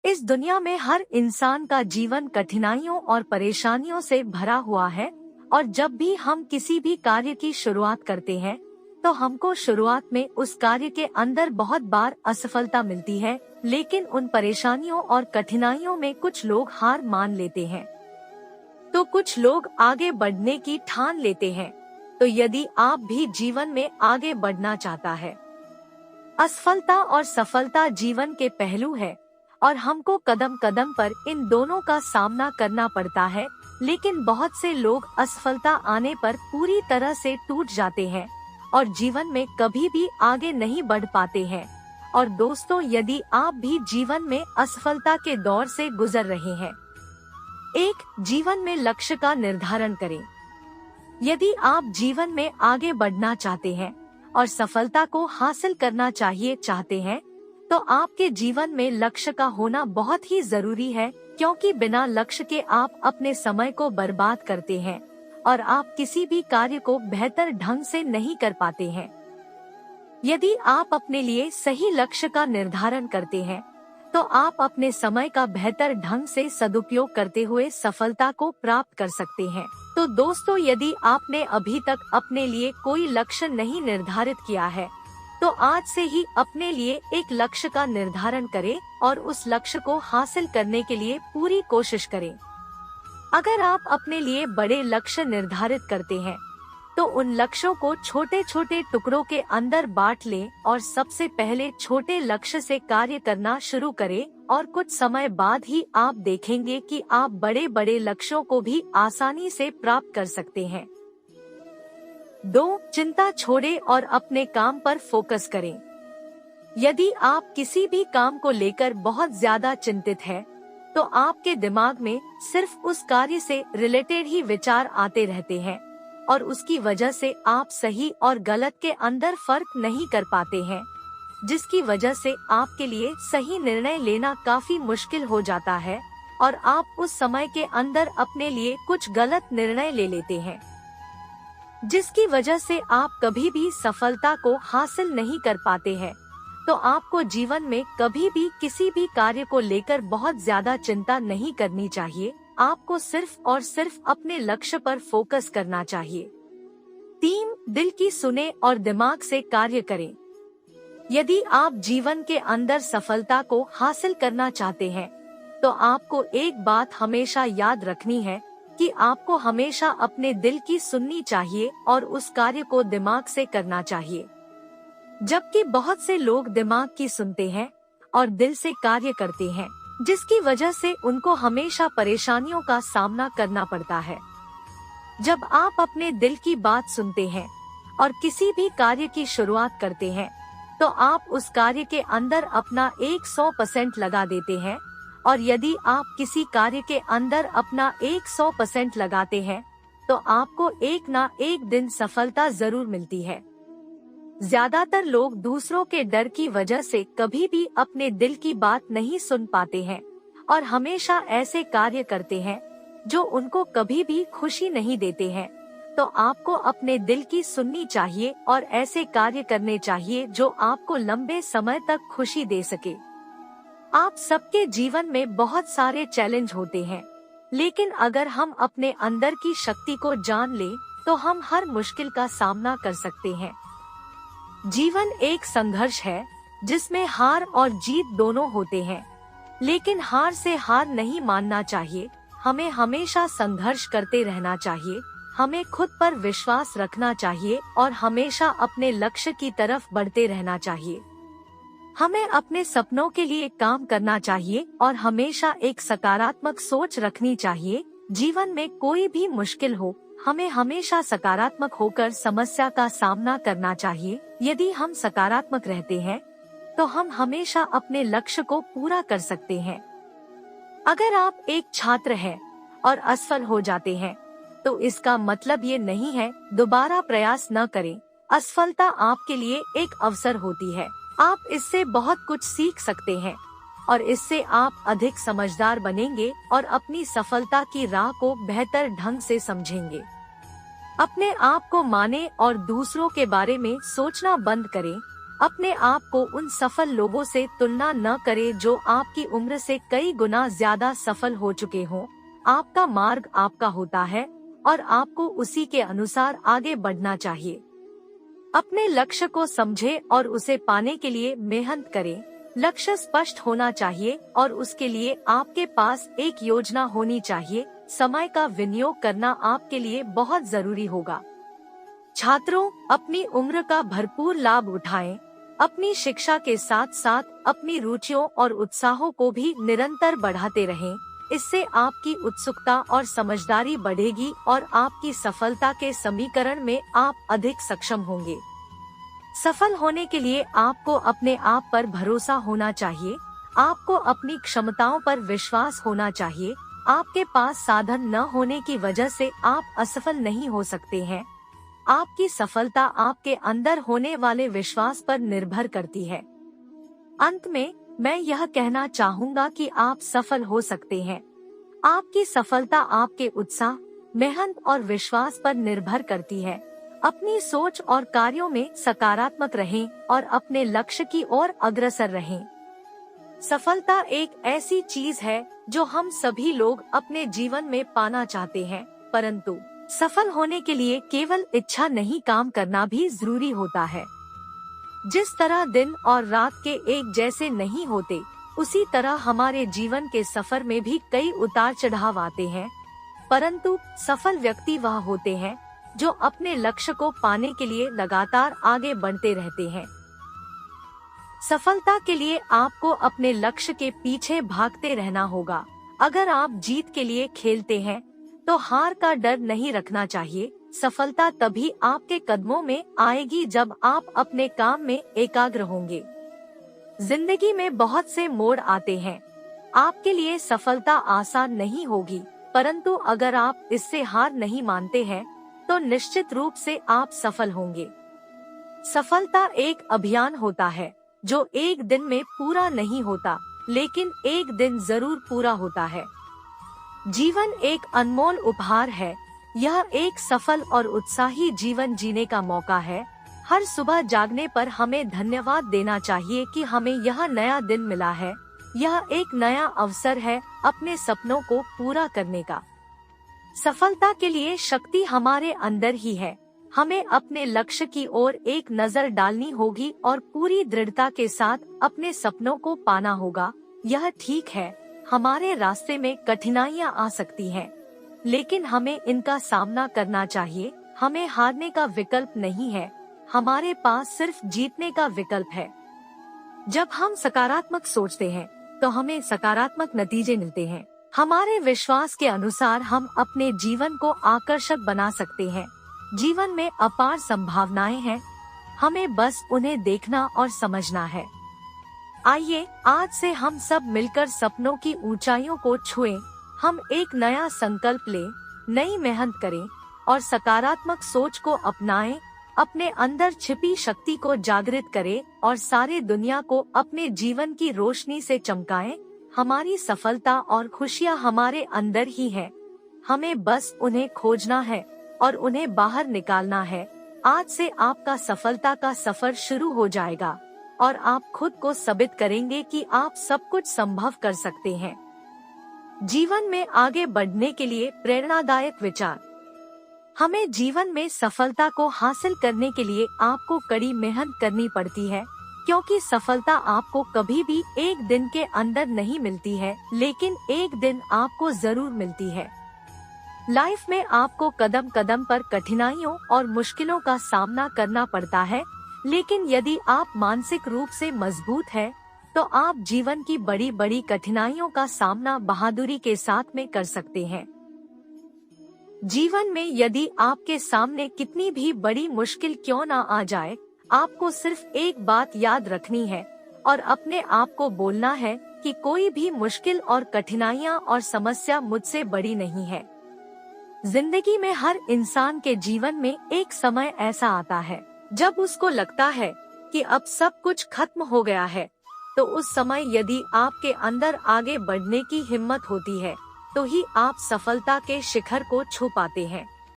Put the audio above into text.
इस दुनिया में हर इंसान का जीवन कठिनाइयों और परेशानियों से भरा हुआ है और जब भी हम किसी भी कार्य की शुरुआत करते हैं तो हमको शुरुआत में उस कार्य के अंदर बहुत बार असफलता मिलती है, लेकिन उन परेशानियों और कठिनाइयों में कुछ लोग हार मान लेते हैं तो कुछ लोग आगे बढ़ने की ठान लेते हैं। तो यदि आप भी जीवन में आगे बढ़ना चाहता है, असफलता और सफलता जीवन के पहलू है और हमको कदम कदम पर इन दोनों का सामना करना पड़ता है, लेकिन बहुत से लोग असफलता आने पर पूरी तरह से टूट जाते हैं और जीवन में कभी भी आगे नहीं बढ़ पाते हैं। और दोस्तों, यदि आप भी जीवन में असफलता के दौर से गुजर रहे हैं, एक जीवन में लक्ष्य का निर्धारण करें। यदि आप जीवन में आगे बढ़ना चाहते हैं और सफलता को हासिल करना चाहते हैं, तो आपके जीवन में लक्ष्य का होना बहुत ही जरूरी है, क्योंकि बिना लक्ष्य के आप अपने समय को बर्बाद करते हैं और आप किसी भी कार्य को बेहतर ढंग से नहीं कर पाते हैं। यदि आप अपने लिए सही लक्ष्य का निर्धारण करते हैं, तो आप अपने समय का बेहतर ढंग से सदुपयोग करते हुए सफलता को प्राप्त कर सकते हैं। तो दोस्तों, यदि आपने अभी तक अपने लिए कोई लक्ष्य नहीं निर्धारित किया है, तो आज से ही अपने लिए एक लक्ष्य का निर्धारण करें और उस लक्ष्य को हासिल करने के लिए पूरी कोशिश करें। अगर आप अपने लिए बड़े लक्ष्य निर्धारित करते हैं, तो उन लक्ष्यों को छोटे छोटे टुकड़ों के अंदर बांट लें और सबसे पहले छोटे लक्ष्य से कार्य करना शुरू करें और कुछ समय बाद ही आप देखेंगे कि आप बड़े बड़े लक्ष्यों को भी आसानी से प्राप्त कर सकते हैं। 2. चिंता छोड़ें और अपने काम पर फोकस करें। यदि आप किसी भी काम को लेकर बहुत ज्यादा चिंतित हैं, तो आपके दिमाग में सिर्फ उस कार्य से रिलेटेड ही विचार आते रहते हैं और उसकी वजह से आप सही और गलत के अंदर फर्क नहीं कर पाते हैं, जिसकी वजह से आपके लिए सही निर्णय लेना काफी मुश्किल हो जाता है और आप उस समय के अंदर अपने लिए कुछ गलत निर्णय ले लेते हैं, जिसकी वजह से आप कभी भी सफलता को हासिल नहीं कर पाते हैं। तो आपको जीवन में कभी भी किसी भी कार्य को लेकर बहुत ज्यादा चिंता नहीं करनी चाहिए। आपको सिर्फ और सिर्फ अपने लक्ष्य पर फोकस करना चाहिए। 3. दिल की सुने और दिमाग से कार्य करें। यदि आप जीवन के अंदर सफलता को हासिल करना चाहते हैं, तो आपको एक बात हमेशा याद रखनी है कि आपको हमेशा अपने दिल की सुननी चाहिए और उस कार्य को दिमाग से करना चाहिए। जबकि बहुत से लोग दिमाग की सुनते हैं और दिल से कार्य करते हैं, जिसकी वजह से उनको हमेशा परेशानियों का सामना करना पड़ता है। जब आप अपने दिल की बात सुनते हैं और किसी भी कार्य की शुरुआत करते हैं, तो आप उस कार्य के अंदर अपना 100% लगा देते हैं और यदि आप किसी कार्य के अंदर अपना 100% लगाते हैं, तो आपको एक ना एक दिन सफलता जरूर मिलती है। ज्यादातर लोग दूसरों के डर की वजह से कभी भी अपने दिल की बात नहीं सुन पाते हैं और हमेशा ऐसे कार्य करते हैं जो उनको कभी भी खुशी नहीं देते हैं। तो आपको अपने दिल की सुननी चाहिए और ऐसे कार्य करने चाहिए जो आपको लंबे समय तक खुशी दे सके। आप सबके जीवन में बहुत सारे चैलेंज होते हैं, लेकिन अगर हम अपने अंदर की शक्ति को जान लें, तो हम हर मुश्किल का सामना कर सकते हैं। जीवन एक संघर्ष है जिसमें हार और जीत दोनों होते हैं, लेकिन हार से हार नहीं मानना चाहिए। हमें हमेशा संघर्ष करते रहना चाहिए। हमें खुद पर विश्वास रखना चाहिए और हमेशा अपने लक्ष्य की तरफ बढ़ते रहना चाहिए। हमें अपने सपनों के लिए काम करना चाहिए और हमेशा एक सकारात्मक सोच रखनी चाहिए। जीवन में कोई भी मुश्किल हो, हमें हमेशा सकारात्मक होकर समस्या का सामना करना चाहिए। यदि हम सकारात्मक रहते हैं, तो हम हमेशा अपने लक्ष्य को पूरा कर सकते हैं। अगर आप एक छात्र हैं और असफल हो जाते हैं, तो इसका मतलब ये नहीं है दोबारा प्रयास न करें। असफलता आपके लिए एक अवसर होती है। आप इससे बहुत कुछ सीख सकते हैं और इससे आप अधिक समझदार बनेंगे और अपनी सफलता की राह को बेहतर ढंग से समझेंगे। अपने आप को माने और दूसरों के बारे में सोचना बंद करें। अपने आप को उन सफल लोगों से तुलना न करें जो आपकी उम्र से कई गुना ज्यादा सफल हो चुके हों। आपका मार्ग आपका होता है और आपको उसी के अनुसार आगे बढ़ना चाहिए। अपने लक्ष्य को समझें और उसे पाने के लिए मेहनत करें। लक्ष्य स्पष्ट होना चाहिए और उसके लिए आपके पास एक योजना होनी चाहिए। समय का विनियोग करना आपके लिए बहुत जरूरी होगा। छात्रों, अपनी उम्र का भरपूर लाभ उठाएं। अपनी शिक्षा के साथ साथ अपनी रुचियों और उत्साहों को भी निरंतर बढ़ाते रहें। इससे आपकी उत्सुकता और समझदारी बढ़ेगी और आपकी सफलता के समीकरण में आप अधिक सक्षम होंगे। सफल होने के लिए आपको अपने आप पर भरोसा होना चाहिए। आपको अपनी क्षमताओं पर विश्वास होना चाहिए। आपके पास साधन न होने की वजह से आप असफल नहीं हो सकते हैं। आपकी सफलता आपके अंदर होने वाले विश्वास पर निर्भर करती है। अंत में मैं यह कहना चाहूँगा कि आप सफल हो सकते हैं। आपकी सफलता आपके उत्साह, मेहनत और विश्वास पर निर्भर करती है। अपनी सोच और कार्यों में सकारात्मक रहें और अपने लक्ष्य की ओर अग्रसर रहें। सफलता एक ऐसी चीज है जो हम सभी लोग अपने जीवन में पाना चाहते हैं, परंतु सफल होने के लिए केवल इच्छा नहीं, काम करना भी जरूरी होता है। जिस तरह दिन और रात के एक जैसे नहीं होते, उसी तरह हमारे जीवन के सफर में भी कई उतार चढ़ाव आते हैं, परंतु सफल व्यक्ति वह होते हैं जो अपने लक्ष्य को पाने के लिए लगातार आगे बढ़ते रहते हैं। सफलता के लिए आपको अपने लक्ष्य के पीछे भागते रहना होगा। अगर आप जीत के लिए खेलते हैं तो हार का डर नहीं रखना चाहिए। सफलता तभी आपके कदमों में आएगी जब आप अपने काम में एकाग्र होंगे। जिंदगी में बहुत से मोड़ आते हैं। आपके लिए सफलता आसान नहीं होगी, परंतु अगर आप इससे हार नहीं मानते हैं तो निश्चित रूप से आप सफल होंगे। सफलता एक अभियान होता है जो एक दिन में पूरा नहीं होता, लेकिन एक दिन जरूर पूरा होता है। जीवन एक अनमोल उपहार है। यह एक सफल और उत्साही जीवन जीने का मौका है। हर सुबह जागने पर हमें धन्यवाद देना चाहिए कि हमें यह नया दिन मिला है। यह एक नया अवसर है अपने सपनों को पूरा करने का। सफलता के लिए शक्ति हमारे अंदर ही है। हमें अपने लक्ष्य की ओर एक नजर डालनी होगी और पूरी दृढ़ता के साथ अपने सपनों को पाना होगा। यह ठीक है, हमारे रास्ते में कठिनाइयां आ सकती हैं, लेकिन हमें इनका सामना करना चाहिए। हमें हारने का विकल्प नहीं है, हमारे पास सिर्फ जीतने का विकल्प है। जब हम सकारात्मक सोचते हैं तो हमें सकारात्मक नतीजे मिलते हैं। हमारे विश्वास के अनुसार हम अपने जीवन को आकर्षक बना सकते हैं। जीवन में अपार संभावनाएं हैं, हमें बस उन्हें देखना और समझना है। आइए आज से हम सब मिलकर सपनों की ऊंचाइयों को छुएं। हम एक नया संकल्प लें, नई मेहनत करें और सकारात्मक सोच को अपनाएं। अपने अंदर छिपी शक्ति को जागृत करें और सारे दुनिया को अपने जीवन की रोशनी से चमकाएं। हमारी सफलता और खुशियां हमारे अंदर ही है, हमें बस उन्हें खोजना है और उन्हें बाहर निकालना है। आज से आपका सफलता का सफर शुरू हो जाएगा और आप खुद को साबित करेंगे कि आप सब कुछ संभव कर सकते हैं। जीवन में आगे बढ़ने के लिए प्रेरणादायक विचार। हमें जीवन में सफलता को हासिल करने के लिए आपको कड़ी मेहनत करनी पड़ती है, क्योंकि सफलता आपको कभी भी एक दिन के अंदर नहीं मिलती है, लेकिन एक दिन आपको जरूर मिलती है। लाइफ में आपको कदम कदम पर कठिनाइयों और मुश्किलों का सामना करना पड़ता है, लेकिन यदि आप मानसिक रूप से मजबूत हैं, तो आप जीवन की बड़ी बड़ी कठिनाइयों का सामना बहादुरी के साथ में कर सकते हैं। जीवन में यदि आपके सामने कितनी भी बड़ी मुश्किल क्यों ना आ जाए, आपको सिर्फ एक बात याद रखनी है और अपने आप को बोलना है कि कोई भी मुश्किल और कठिनाइयाँ और समस्या मुझसे बड़ी नहीं है। जिंदगी में हर इंसान के जीवन में एक समय ऐसा आता है जब उसको लगता है कि अब सब कुछ खत्म हो गया है, तो उस समय यदि आपके अंदर आगे बढ़ने की हिम्मत होती है, तो ही आप सफलता के शिखर को छू पाते हैं।